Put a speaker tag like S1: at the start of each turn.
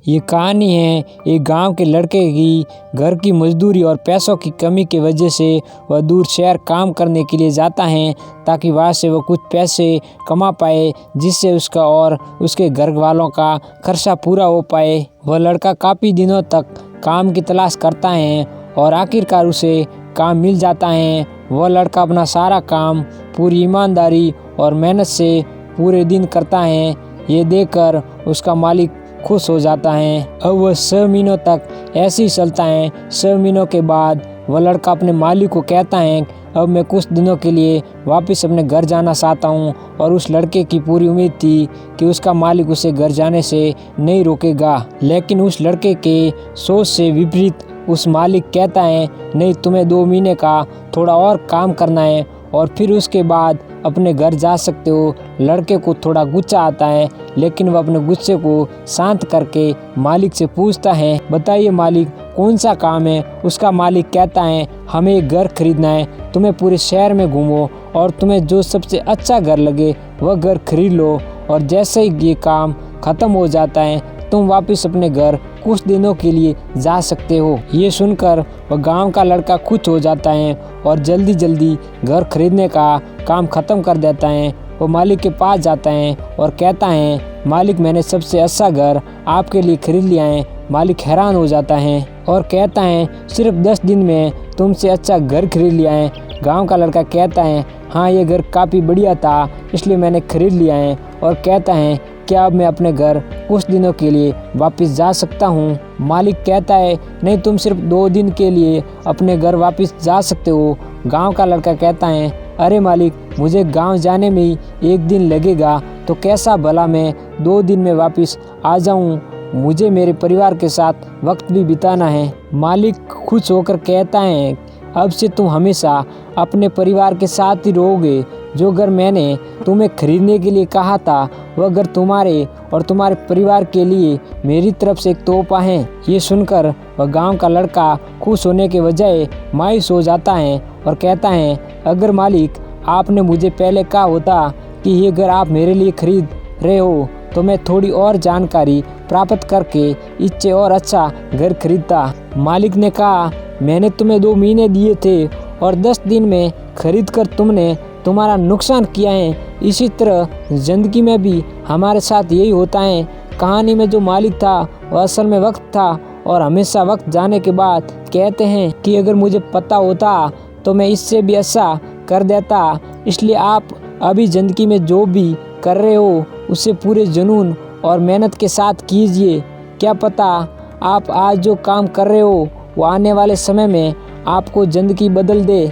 S1: ये कहानी है एक गांव के लड़के की। घर की मजदूरी और पैसों की कमी की वजह से वह दूर शहर काम करने के लिए जाता है ताकि वहाँ से वह कुछ पैसे कमा पाए, जिससे उसका और उसके घर वालों का खर्चा पूरा हो पाए। वह लड़का काफ़ी दिनों तक काम की तलाश करता है और आखिरकार उसे काम मिल जाता है। वह लड़का अपना सारा काम पूरी ईमानदारी और मेहनत से पूरे दिन करता है। ये देखकर उसका मालिक खुश हो जाता है। अब वह 6 महीनों तक ऐसे ही चलता है। 6 महीनों के बाद वह लड़का अपने मालिक को कहता है, अब मैं कुछ दिनों के लिए वापस अपने घर जाना चाहता हूँ। और उस लड़के की पूरी उम्मीद थी कि उसका मालिक उसे घर जाने से नहीं रोकेगा, लेकिन उस लड़के के सोच से विपरीत उस मालिक कहता है, नहीं, तुम्हें 2 महीने का थोड़ा और काम करना है और फिर उसके बाद अपने घर जा सकते हो। लड़के को थोड़ा गुस्सा आता है, लेकिन वह अपने गुस्से को शांत करके मालिक से पूछता है, बताइए मालिक, कौन सा काम है। उसका मालिक कहता है, हमें एक घर खरीदना है, तुम्हें पूरे शहर में घूमो और तुम्हें जो सबसे अच्छा घर लगे वह घर खरीद लो, और जैसे ही ये काम ख़त्म हो जाता है तुम वापस अपने घर कुछ दिनों के लिए जा सकते हो। ये सुनकर वह गांव का लड़का खुश हो जाता है और जल्दी जल्दी घर खरीदने का काम ख़त्म कर देता है। वो मालिक के पास जाता है और कहता है, मालिक, मैंने सबसे अच्छा घर आपके लिए खरीद लिया है। मालिक हैरान हो जाता है और कहता है, सिर्फ 10 दिन में तुमसे अच्छा घर खरीद लिया है। गांव का लड़का कहता है, हाँ, ये घर काफ़ी बढ़िया था इसलिए मैंने खरीद लिया है। और कहता है, क्या अब मैं अपने घर कुछ दिनों के लिए वापस जा सकता हूँ। मालिक कहता है, नहीं, तुम सिर्फ 2 दिन के लिए अपने घर वापस जा सकते हो। गांव का लड़का कहता है, अरे मालिक, मुझे गांव जाने में ही 1 दिन लगेगा, तो कैसा भला मैं 2 दिन में वापस आ जाऊँ। मुझे मेरे परिवार के साथ वक्त भी बिताना है। मालिक खुश होकर कहता है, अब से तुम हमेशा अपने परिवार के साथ ही रहोगे। जो घर मैंने तुम्हें खरीदने के लिए कहा था वह घर तुम्हारे और तुम्हारे परिवार के लिए मेरी तरफ से एक तोहफा है। ये सुनकर वह गांव का लड़का खुश होने के बजाय मायूस हो जाता है और कहता है, अगर मालिक आपने मुझे पहले कहा होता कि ये घर आप मेरे लिए खरीद रहे हो तो मैं थोड़ी और जानकारी प्राप्त करके इससे और अच्छा घर खरीदता। मालिक ने कहा, मैंने तुम्हें 2 महीने दिए थे और 10 दिन में खरीद कर तुमने तुम्हारा नुकसान किया है। इसी तरह ज़िंदगी में भी हमारे साथ यही होता है। कहानी में जो मालिक था वह असल में वक्त था, और हमेशा वक्त जाने के बाद कहते हैं कि अगर मुझे पता होता तो मैं इससे भी अच्छा कर देता। इसलिए आप अभी ज़िंदगी में जो भी कर रहे हो उसे पूरे जुनून और मेहनत के साथ कीजिए। क्या पता आप आज जो काम कर रहे हो वो आने वाले समय में आपको ज़िंदगी बदल दे।